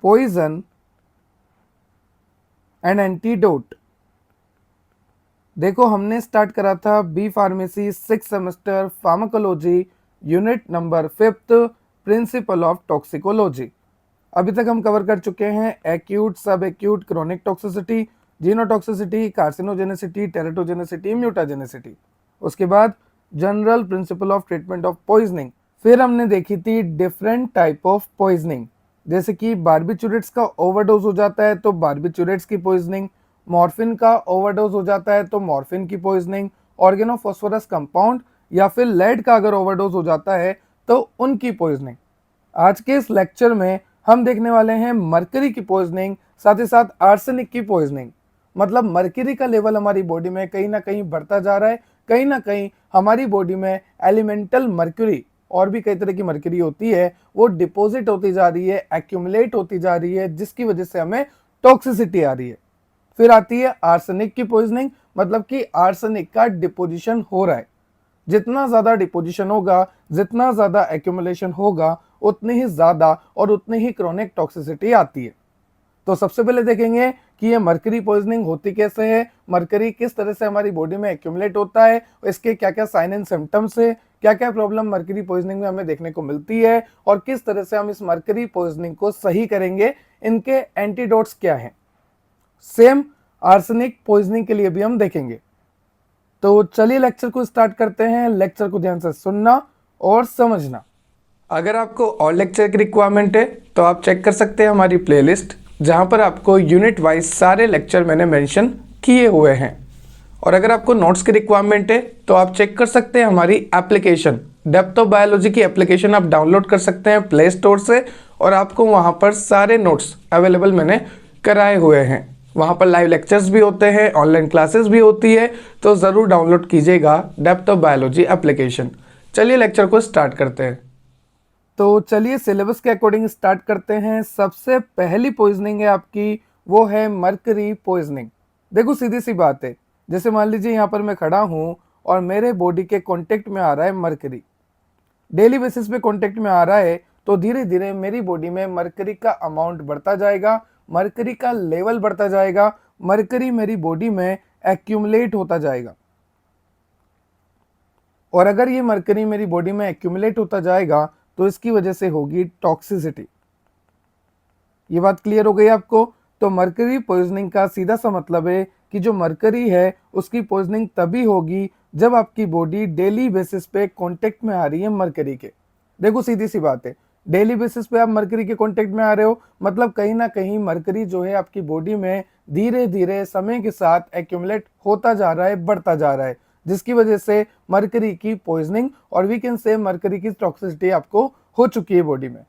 Poison and antidote. देखो हमने start करा था B pharmacy 6 semester pharmacology unit number 5 principle of toxicology. अभी तक हम कवर कर चुके हैं acute, subacute, chronic toxicity, genotoxicity, carcinogenicity, teratogenicity, mutagenicity. उसके बाद general principle of treatment of poisoning. फिर हमने देखी थी डिफरेंट टाइप ऑफ पॉइजनिंग, जैसे कि बार्बिचुरेट्स का ओवरडोज हो जाता है तो बार्बिचुरेट्स की पॉइजनिंग, मॉर्फिन का ओवरडोज हो जाता है तो मॉर्फिन की पॉइजनिंग, ऑर्गेनोफॉस्फोरस कंपाउंड या फिर लेड का अगर ओवरडोज हो जाता है तो उनकी पॉइजनिंग। आज के इस लेक्चर में हम देखने वाले हैं मरकरी की पॉइजनिंग, साथ ही साथ आर्सेनिक की पॉइजनिंग। मतलब मरकरी का लेवल हमारी बॉडी में कहीं ना कहीं बढ़ता जा रहा है, कहीं ना कहीं हमारी बॉडी में एलिमेंटल मरकरी और भी कई तरह की मरकरी होती है वो डिपॉजिट होती जा रही है, एक्यूमुलेट होती जा रही है, जिसकी वजह से हमें टॉक्सिसिटी आ रही है। फिर आती है आर्सेनिक की पॉइजनिंग, मतलब कि आर्सेनिक का डिपोजिशन हो रहा है। जितना ज्यादा डिपोजिशन होगा, जितना ज्यादा एक्यूमुलेशन होगा, उतनी ही ज्यादा और उतनी ही क्रोनिक टॉक्सिसिटी आती है। तो सबसे पहले देखेंगे कि ये मरकरी पॉइजनिंग होती कैसे है, मरकरी किस तरह से हमारी बॉडी में एक्यूमुलेट होता है, इसके क्या क्या साइन एंड सिम्टम्स है, क्या क्या प्रॉब्लम मरकरी पॉइजनिंग में हमें देखने को मिलती है और किस तरह से हम इस मरकरी पॉइजनिंग को सही करेंगे, इनके एंटीडोट्स क्या हैं। सेम आर्सेनिक पॉइजनिंग के लिए भी हम देखेंगे। तो चलिए लेक्चर को स्टार्ट करते हैं। लेक्चर को ध्यान से सुनना और समझना। अगर आपको और लेक्चर की रिक्वायरमेंट है तो आप चेक कर सकते हैं हमारी प्लेलिस्ट, जहां पर आपको यूनिट वाइज सारे लेक्चर मैंने मेंशन किए हुए हैं। और अगर आपको नोट्स की रिक्वायरमेंट है तो आप चेक कर सकते हैं हमारी एप्लीकेशन, डेप्थ ऑफ बायोलॉजी की एप्लीकेशन आप डाउनलोड कर सकते हैं प्ले स्टोर से, और आपको वहां पर सारे नोट्स अवेलेबल मैंने कराए हुए हैं। वहां पर लाइव लेक्चर्स भी होते हैं, ऑनलाइन क्लासेस भी होती है, तो ज़रूर डाउनलोड कीजिएगा डेप्थ ऑफ बायोलॉजी एप्लीकेशन। चलिए लेक्चर को स्टार्ट करते हैं। तो चलिए सिलेबस के अकॉर्डिंग स्टार्ट करते हैं। सबसे पहली पॉइजनिंग है आपकी, वो है मरकरी पॉइजनिंग। देखो सीधी सी बात है, जैसे मान लीजिए यहाँ पर मैं खड़ा हूँ और मेरे बॉडी के कांटेक्ट में आ रहा है मरकरी, डेली बेसिस पे कांटेक्ट में आ रहा है, तो धीरे धीरे मेरी बॉडी में मरकरी का अमाउंट बढ़ता जाएगा, मरकरी का लेवल बढ़ता जाएगा, मरकरी मेरी बॉडी में एक्यूमुलेट होता जाएगा। और अगर ये मरकरी मेरी बॉडी में एक्यूमुलेट होता जाएगा तो इसकी वजह से होगी टॉक्सिसिटी। ये बात क्लियर हो गई आपको? तो मरकरी पॉइजनिंग का सीधा सा मतलब है कि जो मरकरी है उसकी पॉइजनिंग तभी होगी जब आपकी बॉडी डेली बेसिस पे कांटेक्ट में आ रही है मरकरी के। देखो सीधी सी बात है, डेली बेसिस पे आप मरकरी के कांटेक्ट में आ रहे हो, मतलब कहीं ना कहीं मरकरी जो है आपकी बॉडी में धीरे धीरे समय के साथ एक्यूमुलेट होता जा रहा है, बढ़ता जा रहा है, जिसकी वजह से मरकरी की पॉइजनिंग और वी कैन से मरकरी की टॉक्सिसिटी आपको हो चुकी है बॉडी में।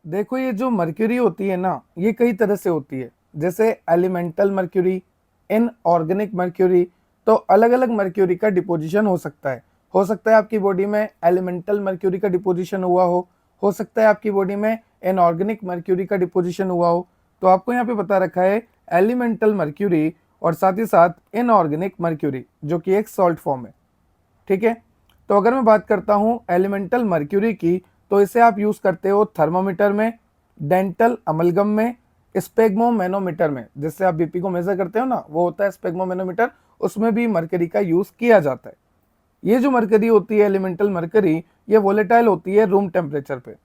देखो ये जो मर्क्यूरी होती है ना, ये कई तरह से होती है, जैसे एलिमेंटल मर्क्यूरी, इनऑर्गेनिक मर्क्यूरी। तो अलग अलग मर्क्यूरी का डिपोजिशन हो सकता है आपकी बॉडी में एलिमेंटल मर्क्यूरी का डिपोजिशन हुआ हो सकता है आपकी बॉडी में इनऑर्गेनिक मर्क्यूरी का डिपोजिशन हुआ हो। तो आपको यहाँ पे बता रखा है एलिमेंटल मर्क्यूरी और साथ ही साथ इनऑर्गेनिक मर्क्यूरी, जो कि एक सॉल्ट फॉर्म है। ठीक है, तो अगर मैं बात करता हूँ एलिमेंटल मर्क्यूरी की, तो इसे आप यूज करते हो थर्मोमीटर में, डेंटल अमलगम में, स्पेग्मोमेनोमीटर में, जिससे आप बीपी को मेजर करते हो ना, वो होता है स्पेग्मोमेनोमीटर, उसमें भी मरकरी का यूज किया जाता है। ये जो मरकरी होती है एलिमेंटल मरकरी, ये वोलेटाइल होती है रूम टेम्परेचर पे।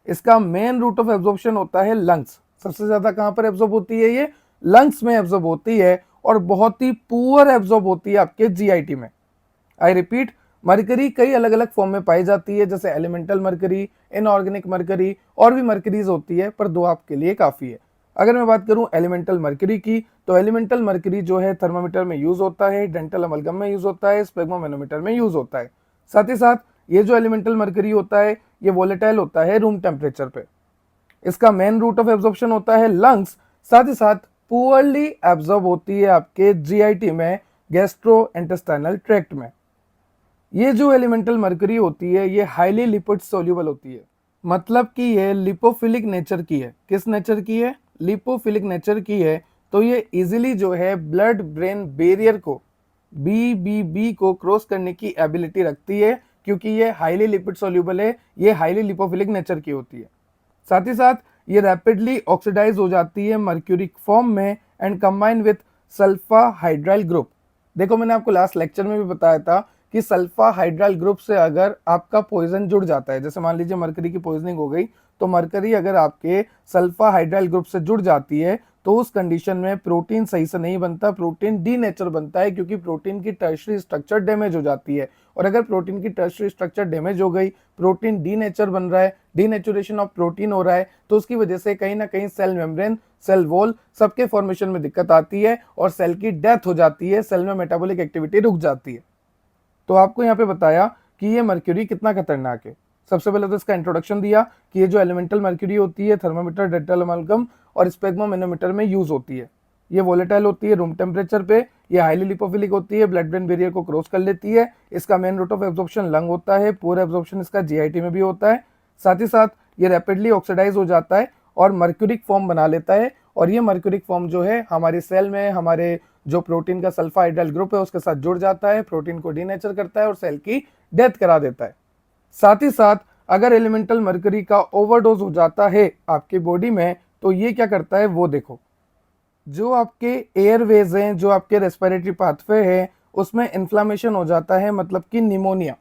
इसका मेन रूट ऑफ एब्जॉर्प्शन होता है लंग्स। सबसे ज्यादा कहां पर एब्जॉर्ब होती है? ये लंग्स में एब्जॉर्ब होती है, और बहुत ही पुअर एब्जॉर्ब होती है आपके जीआईटी में। आई रिपीट, मरकरी कई अलग अलग फॉर्म में पाई जाती है, जैसे एलिमेंटल मरकरी, इनऑर्गेनिक मरकरी, और भी मरकरीज होती है, पर दो आपके लिए काफी है। अगर मैं बात करूं एलिमेंटल मरकरी की, तो एलिमेंटल मरकरी जो है थर्मोमीटर में यूज होता है, डेंटल अमलगम में यूज होता है, स्पेग्मोमेनोमीटर में यूज होता है। साथ ही साथ ये जो एलिमेंटल मरकरी होता है ये वोलेटाइल होता है रूम टेम्परेचर पे। इसका मेन रूट ऑफ एब्जॉर्प्शन होता है लंग्स, साथ ही साथ पुअरली एब्जॉर्ब होती है आपके जीआईटी में, गैस्ट्रो इंटेस्टाइनल ट्रैक्ट में। ये जो एलिमेंटल मरकरी होती है ये हाईली लिपिड सोल्यूबल होती है, मतलब कि ये लिपोफिलिक नेचर की है। किस नेचर की है? लिपोफिलिक नेचर की है। तो ये इजीली जो है ब्लड ब्रेन बैरियर को, BBB को क्रॉस करने की एबिलिटी रखती है, क्योंकि ये हाईली लिपिड सोल्यूबल है, ये हाईली लिपोफिलिक नेचर की होती है। साथ ही साथ ये रैपिडली ऑक्सीडाइज हो जाती है मर्क्यूरिक फॉर्म में and combine with sulphydryl group. देखो मैंने आपको लास्ट लेक्चर में भी बताया था कि सल्फा हाइड्राइल ग्रुप से अगर आपका पॉइजन जुड़ जाता है, जैसे मान लीजिए मरकरी की पॉइजनिंग हो गई, तो मरकरी अगर आपके सल्फा हाइड्राइल ग्रुप से जुड़ जाती है तो उस कंडीशन में प्रोटीन सही से नहीं बनता, प्रोटीन डीनेचर बनता है, क्योंकि प्रोटीन की टर्शरी स्ट्रक्चर डैमेज हो जाती है। और अगर प्रोटीन की टर्शरी स्ट्रक्चर डैमेज हो गई, प्रोटीन डीनेचर बन रहा है, डीनेचुरेशन ऑफ प्रोटीन हो रहा है, तो उसकी वजह से कहीं ना कहीं सेल मेम्ब्रेन, सेल वॉल सबके फॉर्मेशन में दिक्कत आती है और सेल की डेथ हो जाती है, सेल में मेटाबॉलिक एक्टिविटी रुक जाती है। तो आपको यहाँ पे बताया कि ये मर्क्यूरी कितना खतरनाक है। सबसे पहले तो इसका इंट्रोडक्शन दिया कि ये जो एलिमेंटल मर्क्यूरी होती है थर्मामीटर, डेंटल अमाल्गम और स्पेग्मोमेनोमीटर में यूज होती है। ये वोलेटाइल होती है रूम टेम्परेचर पे, ये हाईली लिपोफिलिक होती है, ब्लड ब्रेन बैरियर को क्रॉस कर लेती है। इसका main route of absorption lung होता है, पूरा एब्जॉर्प्शन इसका जीआईटी में भी होता है। साथ ही साथ ये रैपिडली ऑक्सीडाइज हो जाता है और मर्क्यूरिक फॉर्म बना लेता है, और ये मर्क्यूरिक फॉर्म जो है हमारी सेल में हमारे जो प्रोटीन का सल्फा हाइड्राइल ग्रुप है उसके साथ जुड़ जाता है, प्रोटीन को डीनेचर करता है और सेल की डेथ करा देता है। साथ ही साथ अगर एलिमेंटल मर्करी का ओवरडोज हो जाता है आपकी बॉडी में तो ये क्या करता है वो देखो। जो आपके एयरवेज हैं, जो आपके रेस्पिरेटरी पाथवे हैं, उसमें इन्फ्लामेशन हो जाता है, मतलब कि निमोनिया।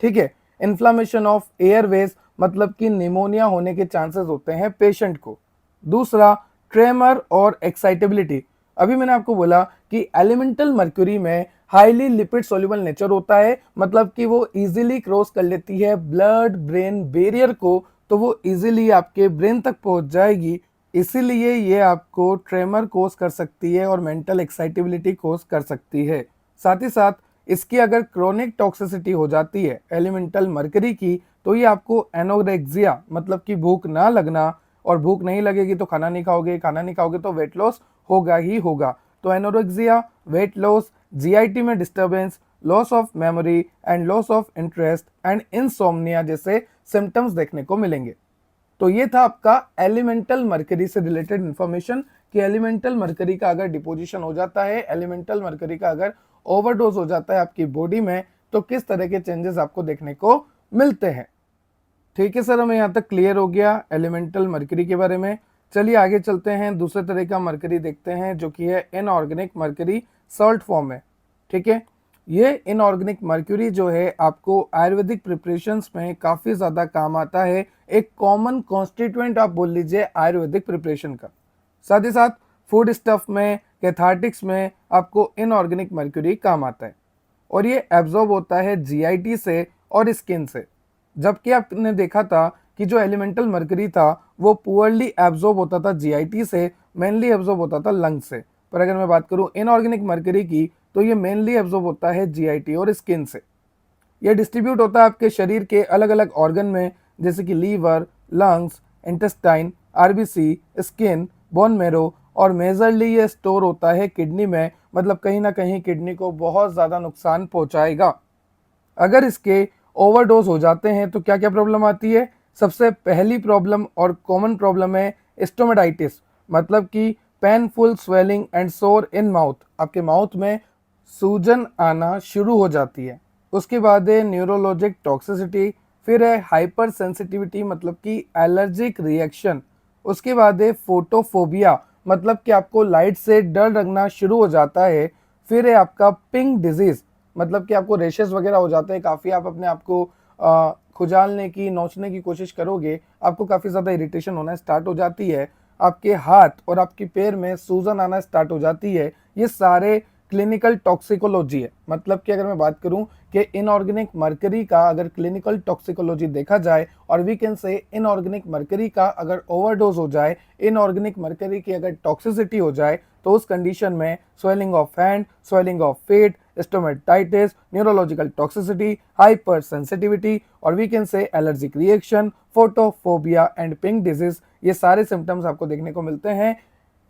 ठीक है, इन्फ्लामेशन ऑफ एयरवेज मतलब कि निमोनिया होने के चांसेस होते हैं पेशेंट को। दूसरा, ट्रेमर और एक्साइटेबिलिटी। अभी मैंने आपको बोला कि एलिमेंटल मर्क्यूरी में हाईली लिपिड सोल्यूबल नेचर होता है, मतलब कि वो इजीली क्रॉस कर लेती है ब्लड ब्रेन बैरियर को, तो वो इजीली आपके ब्रेन तक पहुंच जाएगी। इसीलिए ये आपको ट्रेमर कोज कर सकती है और मेंटल एक्साइटेबिलिटी कोज कर सकती है। साथ ही साथ इसकी अगर क्रोनिक टॉक्सिसिटी हो जाती है एलिमेंटल मर्करी की, तो ये आपको एनोरेक्सिया मतलब कि भूख ना लगना, और भूख नहीं लगेगी तो खाना नहीं खाओगे, खाना नहीं खाओगे तो वेट लॉस होगा ही होगा। तो एनोरेक्सिया, वेट लॉस, जीआईटी में disturbance, loss of memory and loss of interest and insomnia जैसे सिम्टम्स देखने को मिलेंगे। तो ये था आपका एलिमेंटल मर्करी से रिलेटेड इंफॉर्मेशन कि एलिमेंटल मर्करी का अगर डिपोजिशन हो जाता है, एलिमेंटल मर्करी का अगर ओवरडोज हो जाता है आपकी बॉडी में, तो किस तरह के चेंजेस आपको देखने को मिलते हैं। ठीक है सर, हमें यहाँ तक क्लियर हो गया एलिमेंटल मर्करी के बारे में। चलिए आगे चलते हैं, दूसरे तरह का मर्करी देखते हैं जो कि है इनऑर्गेनिक मर्करी, सॉल्ट फॉर्म में। ठीक है, ये इनऑर्गेनिक मर्क्यूरी जो है आपको आयुर्वेदिक प्रिपरेशंस में काफ़ी ज़्यादा काम आता है, एक कॉमन कॉन्स्टिट्यूएंट आप बोल लीजिए आयुर्वेदिक प्रिपरेशन का। साथ ही साथ फूड स्टफ में, कैथार्टिक्स में आपको इनऑर्गेनिक मर्क्यूरी काम आता है, और ये एब्जॉर्ब होता है जीआईटी से और स्किन से। जबकि आपने देखा था कि जो एलिमेंटल मर्करी था वो पुअरली एब्जॉर्ब होता था जीआईटी से, मेनली एब्जॉर्ब होता था लंग से। पर अगर मैं बात करूं इनऑर्गेनिक मर्करी की, तो ये मेनली एब्जॉर्ब होता है जीआईटी और स्किन से। ये डिस्ट्रीब्यूट होता है आपके शरीर के अलग अलग ऑर्गन में, जैसे कि liver, lungs, intestine, RBC, skin, bone marrow, और मेजरली ये स्टोर होता है किडनी में, मतलब कहीं ना कहीं किडनी को बहुत ज़्यादा नुकसान पहुंचाएगा। अगर इसके ओवरडोज हो जाते हैं तो क्या क्या प्रॉब्लम आती है। सबसे पहली प्रॉब्लम और कॉमन प्रॉब्लम है स्टोमेटाइटिस, मतलब कि पेनफुल स्वेलिंग एंड सोर इन माउथ, आपके माउथ में सूजन आना शुरू हो जाती है। उसके बाद है न्यूरोलॉजिक टॉक्सिसिटी, फिर है हाइपर सेंसिटिविटी मतलब कि एलर्जिक रिएक्शन, उसके बाद है फोटोफोबिया मतलब कि आपको लाइट से डर लगना शुरू हो जाता है, फिर है आपका पिंक डिजीज मतलब कि आपको रेशेस वगैरह हो जाते हैं काफ़ी, आप अपने आप को खुजालने की, नोचने की कोशिश करोगे, आपको काफ़ी ज़्यादा इरिटेशन होना स्टार्ट हो जाती है, आपके हाथ और आपके पैर में सूजन आना स्टार्ट हो जाती है। ये सारे क्लिनिकल टॉक्सिकोलॉजी है, मतलब कि अगर मैं बात करूं कि इनऑर्गेनिक मर्करी का अगर क्लिनिकल टॉक्सिकोलॉजी देखा जाए, और we can say inorganic mercury का अगर ओवरडोज हो जाए, इनऑर्गेनिक मर्करी की अगर टॉक्सिसिटी हो जाए, तो उस कंडीशन में swelling of hand, swelling of feet, stomatitis, neurological toxicity, hypersensitivity, और we can say allergic reaction, photophobia and pink disease, ये सारे सिम्टम्स आपको देखने को मिलते हैं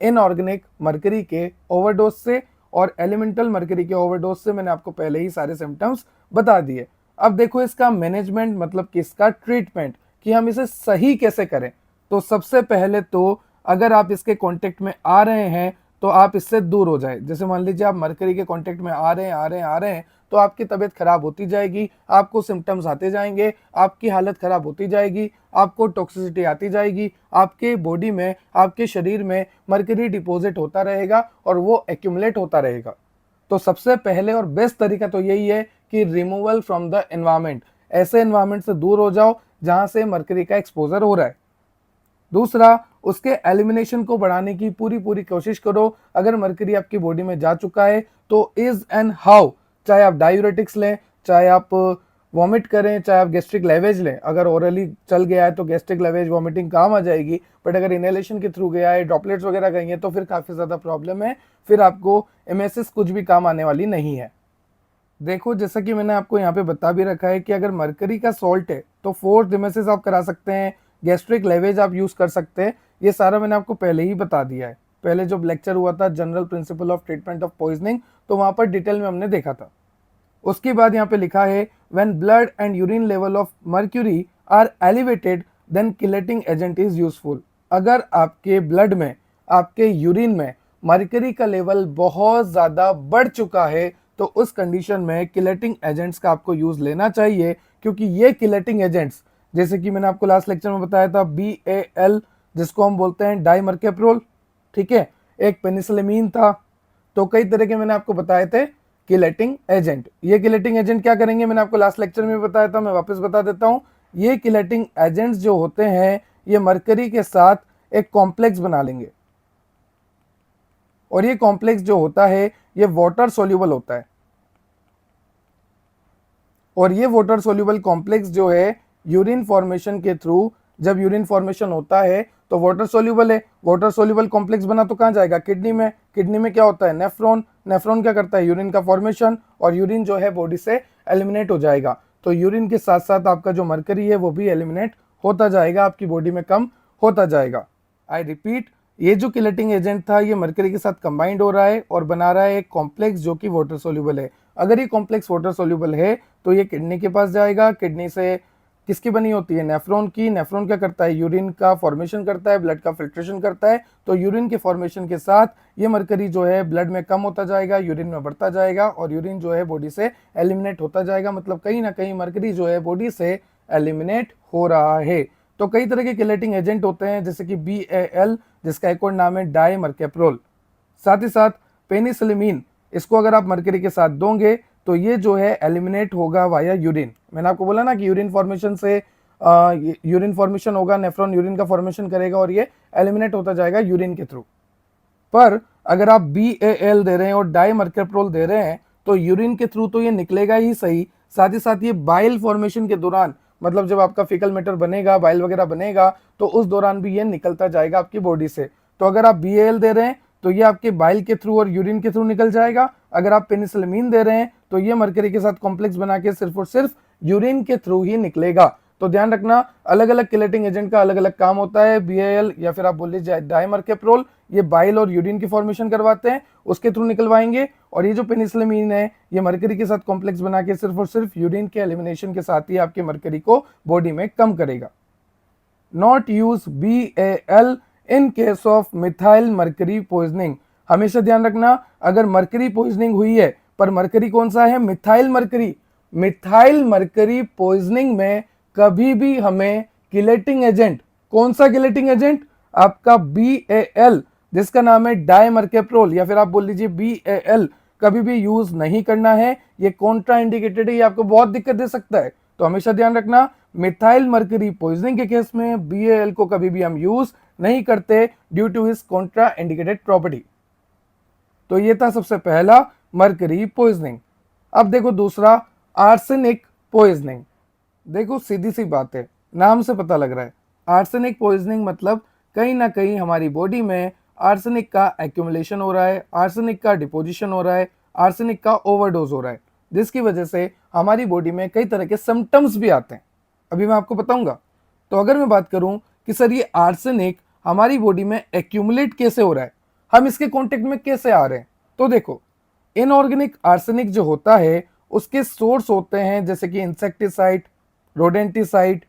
इनऑर्गेनिक मर्करी के ओवरडोज से। और एलिमेंटल मर्करी के ओवरडोज से मैंने आपको पहले ही सारे सिम्टम्स बता दिए। अब देखो इसका मैनेजमेंट मतलब कि इसका ट्रीटमेंट, कि हम इसे सही कैसे करें। तो सबसे पहले तो अगर आप इसके कांटेक्ट में आ रहे हैं तो आप इससे दूर हो जाए। जैसे मान लीजिए आप मर्करी के कांटेक्ट में आ रहे हैं, तो आपकी तबीयत खराब होती जाएगी, आपको सिम्टम्स आते जाएंगे, आपकी हालत खराब होती जाएगी, आपको टॉक्सिसिटी आती जाएगी, आपके बॉडी में, आपके शरीर में मर्करी डिपॉजिट होता रहेगा और वो एक्यूमुलेट होता रहेगा। तो सबसे पहले और बेस्ट तरीका तो यही है कि रिमूवल फ्रॉम द एनवायरमेंट, ऐसे एनवायरमेंट से दूर हो जाओ जहां से मर्करी का एक्सपोजर हो रहा है। दूसरा, उसके एलिमिनेशन को बढ़ाने की पूरी कोशिश करो। अगर मर्करी आपकी बॉडी में जा चुका है तो इज एंड हाउ, चाहे आप डायूरेटिक्स लें, चाहे आप वॉमिट करें, चाहे आप गैस्ट्रिक लेवेज लें। अगर ओरली चल गया है तो गैस्ट्रिक लेवेज वॉमिटिंग काम आ जाएगी, बट अगर इनहेलेशन के थ्रू गया है, ड्रॉपलेट्स वगैरह गई हैं, तो फिर काफ़ी ज़्यादा प्रॉब्लम है, फिर आपको एमएसएस कुछ भी काम आने वाली नहीं है। देखो, जैसा कि मैंने आपको यहाँ पे बता भी रखा है कि अगर मरकरी का सॉल्ट है तो फोर्थ एमएसएस आप करा सकते हैं, गैस्ट्रिक लेवेज आप यूज़ कर सकते हैं। ये सारा मैंने आपको पहले ही बता दिया है। पहले जब लेक्चर हुआ था general principle of treatment of poisoning, तो वहाँ पर डिटेल में हमने देखा था। उसके बाद यहाँ पे लिखा है when blood and urine level of mercury are elevated then chelating agent is useful. अगर आपके ब्लड में, आपके यूरिन में मर्करी का लेवल बहुत ज़्यादा बढ़ चुका है तो उस कंडीशन में किलेटिंग एजेंट्स का आपको यूज़ लेना चाहिए, क्योंकि ये किलेटिंग एजेंट्स, जैसे कि मैंने आपको लास्ट लेक्चर में बताया था, BAL जिसको हम बोलते हैं डाइमर्केप्रोल, ठीक है, एक पेनिसिलिन था, तो कई तरह के मैंने आपको बताए थे किलेटिंग एजेंट। ये किलेटिंग एजेंट क्या करेंगे, मैंने आपको लास्ट लेक्चर में बताया था, मैं वापस बता देता हूँ। ये किलेटिंग एजेंट्स जो होते हैं ये मरकरी के साथ एक कॉम्प्लेक्स बना लेंगे, और ये कॉम्प्लेक्स जो होता है ये वाटर सोल्यूबल होता है, और ये वाटर सोल्यूबल कॉम्प्लेक्स जो है यूरिन फॉर्मेशन के थ्रू, जब यूरिन फॉर्मेशन होता है तो वाटर सोल्यूबल है, वाटर सोल्यूबल कॉम्प्लेक्स बना तो कहाँ जाएगा, किडनी में। किडनी में क्या होता है, नेफ्रॉन, नेफ्रॉन क्या करता है, यूरिन का फॉर्मेशन, और यूरिन जो है बॉडी से एलिमिनेट हो जाएगा। तो यूरिन के साथ साथ आपका जो मरकरी है वो भी एलिमिनेट होता जाएगा, आपकी बॉडी में कम होता जाएगा। आई रिपीट, ये जो किलेटिंग एजेंट था ये मरकरी के साथ कंबाइंड हो रहा है और बना रहा है एक कॉम्प्लेक्स जो कि वाटर सोल्यूबल है। अगर ये कॉम्प्लेक्स वाटर सोल्यूबल है तो ये किडनी के पास जाएगा। किडनी से किसकी बनी होती है, नेफ्रॉन की। नेफ्रॉन क्या करता है, यूरिन का फॉर्मेशन करता है, ब्लड का फिल्ट्रेशन करता है। तो यूरिन के फॉर्मेशन के साथ ये मरकरी जो है ब्लड में कम होता जाएगा, यूरिन में बढ़ता जाएगा, और यूरिन जो है बॉडी से एलिमिनेट होता जाएगा। मतलब कहीं ना कहीं मरकरी जो है बॉडी से एलिमिनेट हो रहा है। तो कई तरह के किलेटिंग एजेंट होते हैं, जैसे कि BAL जिसका एक और नाम है डाइमर्केप्रोल। साथ ही साथ पेनिसिलिन, इसको अगर आप मरकरी के साथ दोगे तो ये जो है एलिमिनेट होगा वाया यूरिन। मैंने आपको बोला ना कि यूरिन फॉर्मेशन से यूरिन फॉर्मेशन होगा, नेफ्रॉन यूरिन का फॉर्मेशन करेगा और ये एलिमिनेट होता जाएगा यूरिन के थ्रू। पर अगर आप BAL दे रहे हैं और डाइमर्केप्रोल दे रहे हैं तो यूरिन के थ्रू तो ये निकलेगा ही सही, साथ ही साथ ये बाइल फॉर्मेशन के दौरान, मतलब जब आपका फीकल मैटर बनेगा, बाइल वगैरह बनेगा, तो उस दौरान भी ये निकलता जाएगा आपकी बॉडी से। तो अगर आप BAL दे रहे हैं तो ये आपके बाइल के थ्रू और यूरिन के थ्रू निकल जाएगा। अगर आप पेनिसिलिन दे रहे हैं तो ये मरकरी के साथ कॉम्प्लेक्स बना के सिर्फ और सिर्फ यूरिन के थ्रू ही निकलेगा। तो ध्यान रखना, अलग अलग किलेटिंग एजेंट का अलग अलग काम होता है। BAL या फिर आप बोल लीजिए डाइमर्केप्रोल, ये बाइल और यूरिन की फॉर्मेशन करवाते हैं, उसके थ्रू निकलवाएंगे। और ये जो पेनिसिलिन है ये मरकरी के साथ कॉम्प्लेक्स बना के सिर्फ और सिर्फ यूरिन के एलिमिनेशन के साथ ही आपके मरकरी को बॉडी में कम करेगा। Not use BAL in case of methyl mercury poisoning. हमेशा ध्यान रखना, अगर मर्करी पॉइजनिंग हुई है, पर मर्करी कौन सा है, methyl mercury, methyl mercury poisoning में कभी भी हमें किलेटिंग एजेंट, कौन सा किलेटिंग एजेंट, आपका BAL जिसका नाम है डाइमर्केप्रोल या फिर आप बोल लीजिए BAL, कभी भी यूज नहीं करना है। ये कॉन्ट्रा इंडिकेटेड है, ये आपको बहुत दिक्कत दे सकता है। तो हमेशा ध्यान रखना, मिथाइल मर्करी पॉइजनिंग के केस में BAL को कभी भी हम यूज नहीं करते due to his contraindicated property. तो ये था सबसे पहला मर्करी पॉइजनिंग। अब देखो दूसरा, आर्सेनिक पॉइजनिंग। देखो सीधी सी बात है, नाम से पता लग रहा है, आर्सेनिक पॉइजनिंग मतलब कहीं ना कहीं हमारी बॉडी में आर्सेनिक का एक्यूमुलेशन हो रहा है, आर्सेनिक का डिपोजिशन हो रहा है, आर्सेनिक का ओवरडोज हो रहा है, जिसकी वजह से हमारी बॉडी में कई तरह के सिम्टम्स भी आते हैं। अभी मैं आपको बताऊंगा। तो अगर मैं बात करूं कि सर ये आर्सेनिक हमारी बॉडी में एक्यूमुलेट कैसे हो रहा है, हम इसके कांटेक्ट में कैसे आ रहे हैं, तो देखो, इनऑर्गेनिक आर्सेनिक जो होता है उसके सोर्स होते हैं जैसे कि इंसेक्टिसाइड, रोडेंटिसाइड,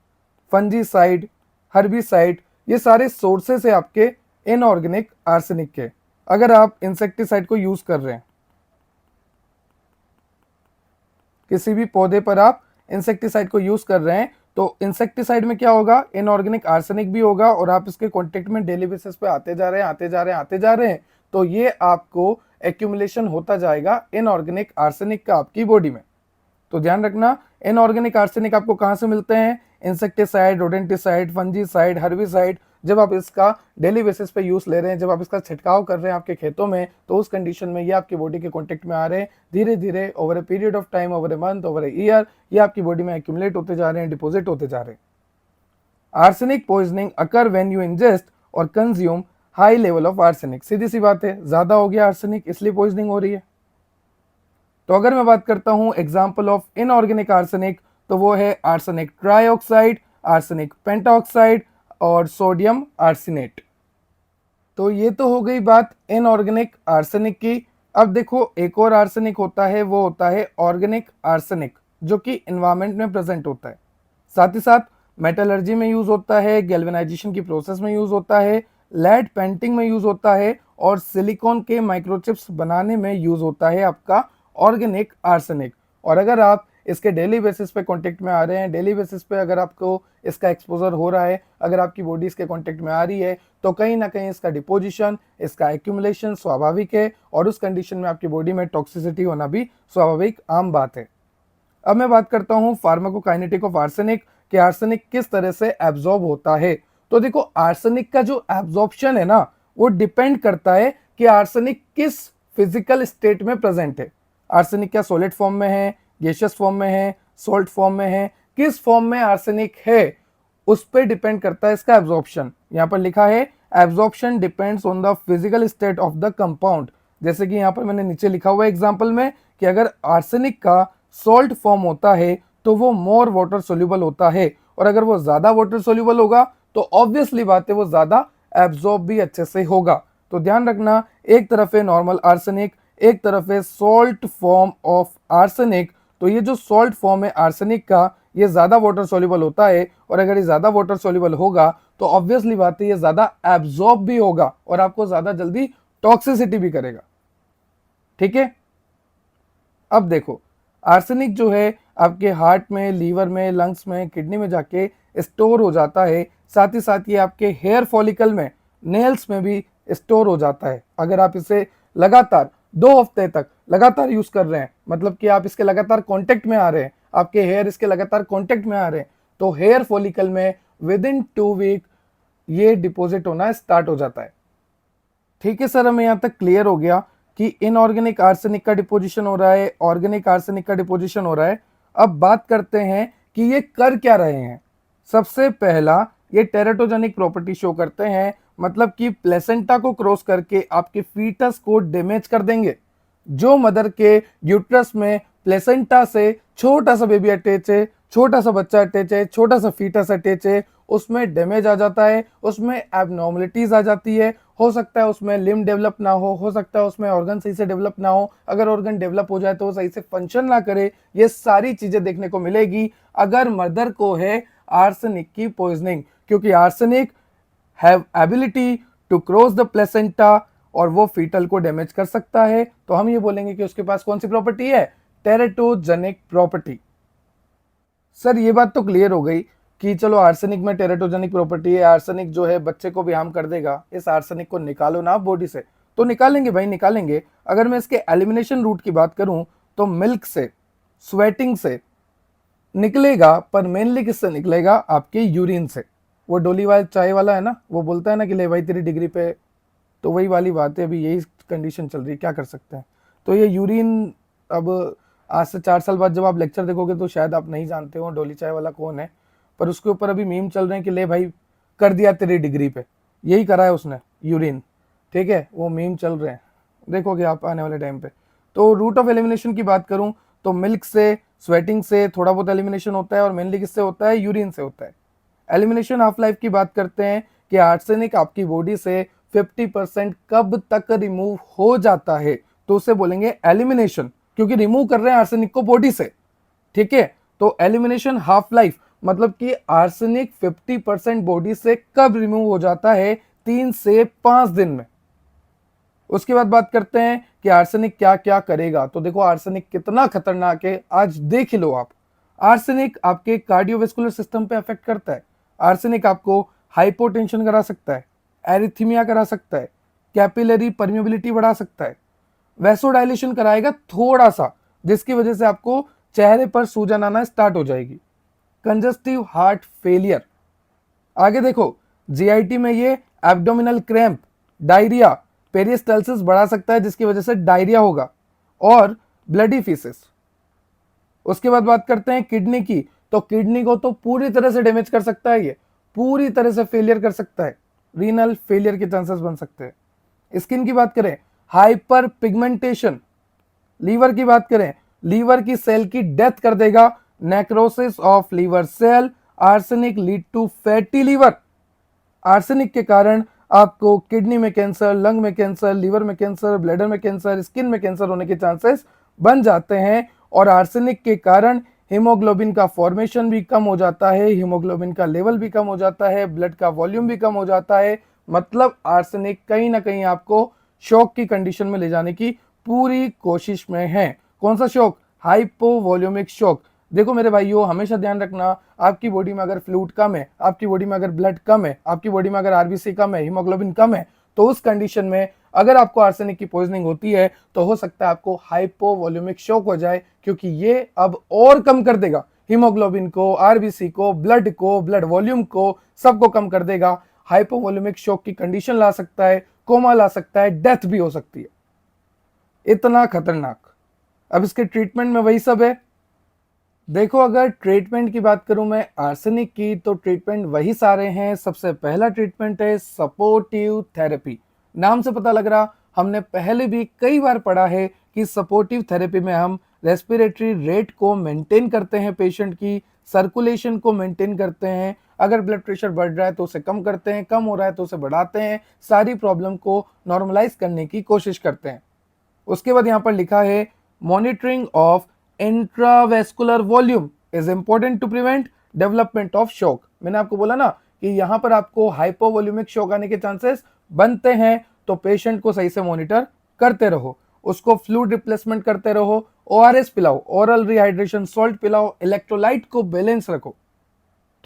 फंजीसाइड, हर्बिसाइड, ये सारे सोर्सेस है आपके इनऑर्गेनिक आर्सेनिक के। अगर आप इंसेक्टिसाइड को यूज कर रहे हैं किसी भी पौधे पर आप इंसेक्टिसाइड को यूज कर रहे हैं तो इंसेक्टिसाइड में क्या होगा, इनऑर्गेनिक आर्सेनिक भी होगा और आप इसके कॉन्टेक्ट में डेली बेसिस पे आते जा रहे हैं आते जा रहे हैं आते जा रहे हैं, तो ये आपको एक्यूमुलेशन होता जाएगा इनऑर्गेनिक आर्सेनिक का आपकी बॉडी में। तो ध्यान रखना, इनऑर्गेनिक आर्सेनिक आपको कहां से मिलते हैं, इंसेक्टिसाइड, रोडेंटिसाइड, फंजीसाइड, हर्बिसाइड। जब आप इसका डेली बेसिस पे यूज ले रहे हैं, जब आप इसका छिड़काव कर रहे हैं आपके खेतों में, तो उस कंडीशन में ये आपकी बॉडी के कांटेक्ट में आ रहे हैं, धीरे धीरे over a period of time, over a month, over a year, ये आपकी बॉडी में एक्यूमुलेट होते जा रहे हैं, डिपोजिट होते जा रहे हैं। Arsenic poisoning occur when you ingest or consume high level of arsenic. सीधी सी बात है, ज्यादा हो गया आर्सेनिक इसलिए पॉइजनिंग हो रही है। तो अगर मैं बात करता हूं एग्जाम्पल ऑफ इनऑर्गेनिक आर्सेनिक, तो वो है आर्सेनिक ट्राइऑक्साइड, आर्सेनिक पेंटाऑक्साइड और सोडियम आर्सेनेट। तो ये तो हो गई बात इनऑर्गेनिक आर्सेनिक की। अब देखो एक और आर्सेनिक होता है, वो होता है ऑर्गेनिक आर्सेनिक, जो कि एनवायरनमेंट में प्रेजेंट होता है, साथ ही साथ मेटलर्जी में यूज होता है, गैल्वेनाइजेशन की प्रोसेस में यूज होता है, लेड पेंटिंग में यूज होता है और सिलिकॉन के माइक्रोचिप्स बनाने में यूज होता है आपका ऑर्गेनिक आर्सेनिक। और अगर आप इसके डेली बेसिस पे कांटेक्ट में आ रहे हैं, डेली बेसिस पे अगर आपको इसका एक्सपोजर हो रहा है, अगर आपकी बॉडी इसके कांटेक्ट में आ रही है, तो कहीं ना कहीं इसका डिपोजिशन, इसका एक्यूमुलेशन स्वाभाविक है और उस कंडीशन में आपकी बॉडी में टॉक्सिसिटी होना भी स्वाभाविक आम बात है। अब मैं बात करता हूं फार्माकोकाइनेटिक ऑफ आर्सेनिक कि आर्सेनिक किस तरह से एब्जॉर्ब होता है। तो देखो आर्सेनिक का जो एब्जॉर्प्शन है ना, वो डिपेंड करता है कि आर्सेनिक किस फिजिकल स्टेट में प्रेजेंट है। आर्सेनिक क्या सॉलिड फॉर्म में है, गैसियस फॉर्म में है, सॉल्ट फॉर्म में है, किस फॉर्म में आर्सेनिक है उस पर डिपेंड करता है इसका एब्जॉर्प्शन। यहां पर लिखा है absorption depends on the physical state of the compound. जैसे कि यहां पर मैंने नीचे लिखा हुआ है एग्जांपल में कि अगर आर्सेनिक का सॉल्ट फॉर्म होता है तो वो मोर वाटर सोल्यूबल होता है, और अगर वो ज्यादा वाटर सोल्यूबल होगा तो ऑब्वियसली बात है वो ज्यादा एब्जॉर्ब भी अच्छे से होगा। तो ध्यान रखना, एक तरफ है नॉर्मल आर्सेनिक, एक तरफ है सॉल्ट फॉर्म ऑफ आर्सेनिक। तो ये जो सॉल्ट फॉर्म है आर्सेनिक का, ये ज्यादा वाटर सोल्यूबल होता है, और अगर ये ज्यादा वाटर सोल्यूबल होगा तो ऑब्वियसली बात है ये ज्यादा एब्जॉर्ब भी होगा और आपको ज्यादा जल्दी टॉक्सिसिटी भी करेगा। ठीक है, अब देखो आर्सेनिक जो है आपके हार्ट में, लीवर में, लंग्स में, किडनी में जाके स्टोर हो जाता है, साथ ही साथ ये आपके हेयर फॉलिकल में, नेल्स में भी स्टोर हो जाता है। अगर आप इसे लगातार 2 हफ्ते तक लगातार यूज कर रहे हैं, मतलब कि आप इसके लगातार कांटेक्ट में आ रहे हैं, आपके हेयर इसके लगातार कांटेक्ट में आ रहे हैं, तो हेयर फॉलिकल में विद इन 2 वीक ये डिपॉजिट होना स्टार्ट हो जाता है। ठीक है सर, हमें यहाँ तक क्लियर हो गया कि इनऑर्गेनिक आर्सेनिक का डिपोजिशन हो रहा है, ऑर्गेनिक आर्सेनिक का डिपोजिशन हो रहा है। अब बात करते हैं कि ये कर क्या रहे हैं। सबसे पहला, ये टेरेटोजेनिक प्रॉपर्टी शो करते हैं, मतलब कि प्लेसेंटा को क्रॉस करके आपके फीटस को डैमेज कर देंगे। जो मदर के यूट्रस में प्लेसेंटा से छोटा सा बेबी अटैच है, छोटा सा बच्चा अटैच है, छोटा सा फीटस अटैच है, उसमें डैमेज आ जाता है, उसमें एबनॉर्मलिटीज आ जाती है। हो सकता है उसमें लिम्ब डेवलप ना हो सकता है उसमें ऑर्गन सही से डेवलप ना हो, अगर ऑर्गन डेवलप हो जाए तो वो सही से फंक्शन ना करे। ये सारी चीजें देखने को मिलेगी अगर मदर को है आर्सेनिक की पॉइजनिंग, क्योंकि arsenic have ability to cross the placenta और वो फीटल को डैमेज कर सकता है। तो हम ये बोलेंगे कि उसके पास कौन सी प्रॉपर्टी है, टेरेटोजेनिक प्रॉपर्टी। सर ये बात तो क्लियर हो गई कि चलो आर्सेनिक में टेरेटोजेनिक प्रॉपर्टी है, आर्सेनिक जो है बच्चे को भी हार्म कर देगा, इस आर्सेनिक को निकालो ना बॉडी से। तो निकालेंगे भाई निकालेंगे। अगर मैं इसके एलिमिनेशन रूट की बात करूं तो मिल्क से, स्वेटिंग से निकलेगा, पर मेनली किससे निकलेगा, आपके यूरिन से। वो डोली वाला चाय वाला है ना, वो बोलता है ना कि ले भाई तेरी डिग्री पे, तो वही वाली बात है, अभी यही कंडीशन चल रही है, क्या कर सकते हैं। तो ये यूरिन, अब आज से 4 साल बाद जब आप लेक्चर देखोगे तो शायद आप नहीं जानते हो डोली चाय वाला कौन है, पर उसके ऊपर अभी मीम चल रहे हैं कि ले भाई कर दिया तेरी डिग्री पे, यही करा है उसने, यूरिन। ठीक है, वो मीम चल रहे हैं, देखोगे आप आने वाले टाइम पे। तो रूट ऑफ एलिमिनेशन की बात करूं तो मिल्क से, स्वेटिंग से थोड़ा बहुत एलिमिनेशन होता है, और मेनली किससे होता है, यूरिन से होता है। एलिमिनेशन हाफ लाइफ की बात करते हैं कि आर्सेनिक आपकी बॉडी से 50% कब तक रिमूव हो जाता है, तो उसे बोलेंगे एलिमिनेशन, क्योंकि रिमूव कर रहे हैं आर्सेनिक को बॉडी से। ठीक है, तो एलिमिनेशन हाफ लाइफ मतलब कि आर्सेनिक 50% बॉडी से कब रिमूव हो जाता है, 3 से 5 दिन में। उसके बाद बात करते हैं कि आर्सेनिक क्या क्या करेगा। तो देखो आर्सेनिक कितना खतरनाक है, आज देख ही लो आप। आर्सेनिक आपके कार्डियोवेस्कुलर सिस्टम पे अफेक्ट करता है। आर्सेनिक आपको हाइपोटेंशन करा सकता है, एरिथमिया करा सकता है, कैपिलरी परमिबिलिटी बढ़ा सकता है, वैसोडाइलेशन कराएगा थोड़ा सा, जिसकी वजह से आपको चेहरे पर सूजन आना स्टार्ट हो जाएगी, कंजस्टिव हार्ट फेलियर। आगे देखो जीआईटी में ये एब्डोमिनल क्रैम्प, डायरिया, पेरिस्टाल्सिस बढ़ा सकता है, जिसकी वजह से डायरिया होगा, और ब्लडी फीसेस। उसके बाद बात करते हैं किडनी की। तो किडनी को तो पूरी तरह से डैमेज कर सकता है, ये पूरी तरह से फेलियर कर सकता है, रीनल फेलियर के चांसेस बन सकते हैं। स्किन की बात करें, हाइपर पिगमेंटेशन। लीवर की बात करें, लीवर की सेल की डेथ कर देगा, necrosis of liver cell. Arsenic lead to fatty liver. Arsenic के कारण आपको किडनी में कैंसर, लंग में कैंसर, लीवर में कैंसर, ब्लैडर में कैंसर, स्किन में कैंसर होने के चांसेस बन जाते हैं। और आर्सेनिक के कारण हीमोग्लोबिन का फॉर्मेशन भी कम हो जाता है, हीमोग्लोबिन का लेवल भी कम हो जाता है, ब्लड का वॉल्यूम भी कम हो जाता है। मतलब आर्सेनिक कहीं ना कहीं आपको शॉक की कंडीशन में ले जाने की पूरी कोशिश में है। कौन सा शॉक? Hypovolaemic shock. देखो मेरे भाइयों, हमेशा ध्यान रखना, आपकी बॉडी में अगर फ्लूइड कम है, आपकी बॉडी में अगर ब्लड कम है, आपकी बॉडी में अगर आरबीसी कम है, हीमोग्लोबिन कम है, तो उस कंडीशन में अगर आपको आर्सेनिक की पॉइजनिंग होती है तो हो सकता है आपको हाइपोवॉल्यूमिक शॉक हो जाए, क्योंकि ये अब और कम कर देगा हीमोग्लोबिन को, आरबीसी को, ब्लड वॉल्यूम को, सबको कम कर देगा। हाइपोवॉल्यूमिक शॉक की कंडीशन ला सकता है, कोमा ला सकता है, डेथ भी हो सकती है। इतना खतरनाक। अब इसके ट्रीटमेंट में वही सब है। देखो अगर ट्रीटमेंट की बात करूं मैं आर्सेनिक की, तो ट्रीटमेंट वही सारे हैं। सबसे पहला ट्रीटमेंट है सपोर्टिव थेरेपी। नाम से पता लग रहा, हमने पहले भी कई बार पढ़ा है कि सपोर्टिव थेरेपी में हम रेस्पिरेटरी रेट को मेंटेन करते हैं, पेशेंट की सर्कुलेशन को मेंटेन करते हैं। अगर ब्लड प्रेशर बढ़ रहा है तो उसे कम करते हैं, कम हो रहा है तो उसे बढ़ाते हैं, सारी प्रॉब्लम को नॉर्मलाइज करने की कोशिश करते हैं। उसके बाद यहाँ पर लिखा है monitoring of intravascular volume is important to prevent development of shock. मैंने आपको बोला ना कि यहाँ पर आपको हाइपोवॉल्यूमिक शॉक आने के चांसेस बनते हैं, तो पेशेंट को सही से मॉनिटर करते रहो, उसको फ्लूइड रिप्लेसमेंट करते रहो, ओआरएस पिलाओ, ओरल रिहाइड्रेशन सॉल्ट पिलाओ, इलेक्ट्रोलाइट को बैलेंस रखो,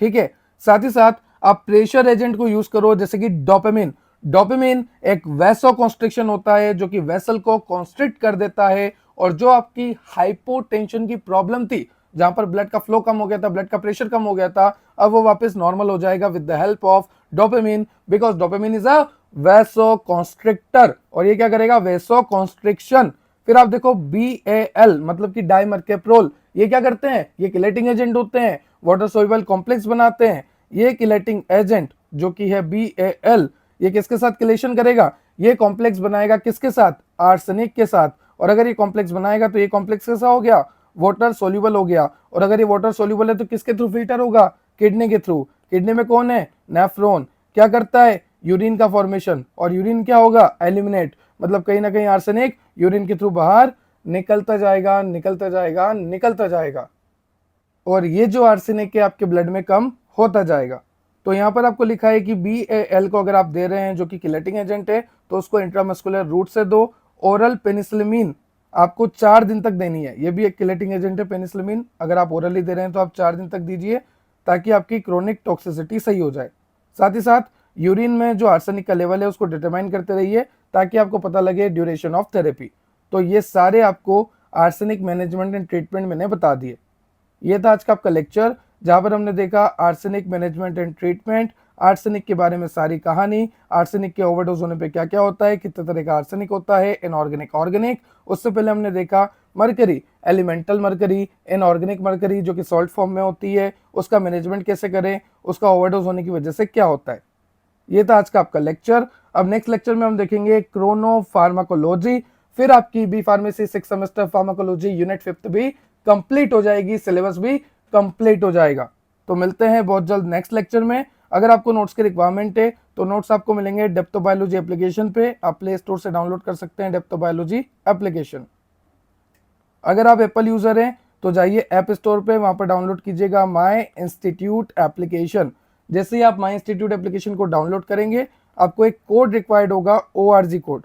ठीक है। साथ ही साथ आप प्रेशर एजेंट को यूज करो, जैसे कि डोपामिन। डोपामिन एक वैसो कॉन्स्ट्रिक्शन होता है जो कि वेसल को कॉन्स्ट्रिक्ट कर देता है, और जो आपकी हाइपोटेंशन की प्रॉब्लम थी, जहां पर ब्लड का फ्लो कम हो गया था, ब्लड का प्रेशर कम हो गया था, अब वो वापस नॉर्मल हो जाएगा with the help of dopamine, because dopamine is a vaso constrictor. और ये क्या करेगा? Vaso constriction. फिर आप देखो BAL मतलब कि डाइमर्केप्रोल, ये क्या करते हैं? ये किलेटिंग एजेंट होते हैं, वाटर सोल्यूबल कॉम्प्लेक्स बनाते हैं। ये किलेटिंग एजेंट जो कि है BAL, ये किसके साथ किलेशन करेगा? ये कॉम्प्लेक्स बनाएगा किसके साथ? आर्सेनिक के साथ। और अगर ये कॉम्प्लेक्स बनाएगा तो ये कॉम्प्लेक्स कैसा हो गया? वाटर सोल्यूबल हो गया। और अगर ये वाटर सोल्यूबल है तो किसके थ्रू फिल्टर होगा? किडनी के थ्रू। किडनी में कौन है? नेफ्रॉन। क्या करता है? यूरिन का फॉर्मेशन। और यूरिन क्या होगा? एलिमिनेट। मतलब कहीं ना कहीं आर्सेनिक यूरिन के थ्रू बाहर निकलता जाएगा, निकलता जाएगा, निकलता जाएगा, और ये जो आर्सेनिक है आपके ब्लड में कम होता जाएगा। तो यहाँ पर आपको लिखा है कि BAL को अगर आप दे रहे हैं जो कि किलेटिंग एजेंट है, तो उसको इंट्रामस्कुलर रूट से दो। ओरल पेनिसिलिन आपको 4 दिन तक देनी है, ये भी एक किलेटिंग एजेंट है पेनिसिलिन। अगर आप ओरली दे रहे हैं तो आप 4 दिन तक दीजिए, ताकि आपकी क्रोनिक टॉक्सिसिटी सही हो जाए। साथ ही साथ यूरिन में जो आर्सेनिक का लेवल है उसको डिटरमाइन करते रहिए, ताकि आपको पता लगे ड्यूरेशन ऑफ थेरेपी। तो ये सारे आपको आर्सेनिक मैनेजमेंट एंड ट्रीटमेंट मैंने बता दिए। ये था आज का आपका लेक्चर, जहां पर हमने देखा arsenic management and treatment, arsenic के बारे में सारी कहानी, आर्सेनिक के ओवरडोज होने पे क्या क्या होता है, कितने तरह का आर्सेनिक होता है, इनऑर्गेनिक, ऑर्गेनिक। उससे पहले हमने देखा mercury, elemental mercury, inorganic mercury जो कि सॉल्ट फॉर्म में होती है, उसका मैनेजमेंट कैसे करें, उसका ओवरडोज होने की वजह से क्या होता है। ये था आज का आपका लेक्चर। अब नेक्स्ट लेक्चर में हम देखेंगे क्रोनो फार्माकोलॉजी, फिर आपकी B pharmacy 6 semester pharmacology unit 5 भी कंप्लीट हो जाएगी, सिलेबस भी कंप्लीट हो जाएगा। तो मिलते हैं बहुत जल्द नेक्स्ट लेक्चर में। अगर आपको नोट्स की रिक्वायरमेंट है तो नोट्स आपको मिलेंगे डेप्थोबायोलॉजी एप्लीकेशन पे, आप प्ले स्टोर से डाउनलोड कर सकते हैं डेप्थोबायोलॉजी एप्लीकेशन। अगर आप एप्पल यूजर हैं तो जाइए ऐप स्टोर पे, वहां पर डाउनलोड कीजिएगा माई इंस्टीट्यूट एप्लीकेशन। जैसे ही आप माई इंस्टीट्यूट एप्लीकेशन को डाउनलोड करेंगे, आपको एक कोड रिक्वायर्ड होगा, ORG कोड।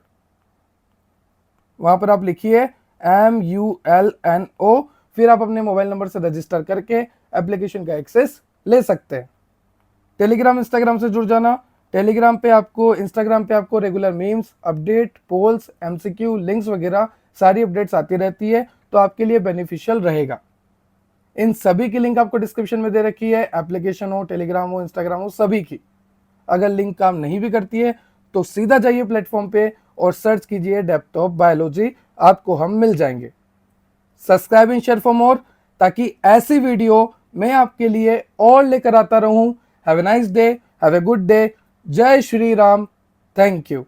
वहां पर आप लिखिए MULNO, फिर आप अपने मोबाइल नंबर से रजिस्टर करके एप्लीकेशन का एक्सेस ले सकते हैं। टेलीग्राम इंस्टाग्राम से जुड़ जाना। टेलीग्राम पे आपको, इंस्टाग्राम पे आपको regular memes, update, polls, MCQ, links वगैरह सारी अपडेट्स आती रहती है, तो आपके लिए बेनिफिशियल रहेगा। इन सभी की लिंक आपको डिस्क्रिप्शन में दे रखी है, एप्लीकेशन हो, टेलीग्राम हो, इंस्टाग्राम हो, सभी की। अगर लिंक काम नहीं भी करती है तो सीधा जाइए प्लेटफॉर्म पे और सर्च कीजिए डेप्थ ऑफ बायोलॉजी, आपको हम मिल जाएंगे। Subscribe and share for more, ताकि ऐसी वीडियो मैं आपके लिए और लेकर आता रहूं। Have a nice day, have a good day. जय श्री राम। Thank you.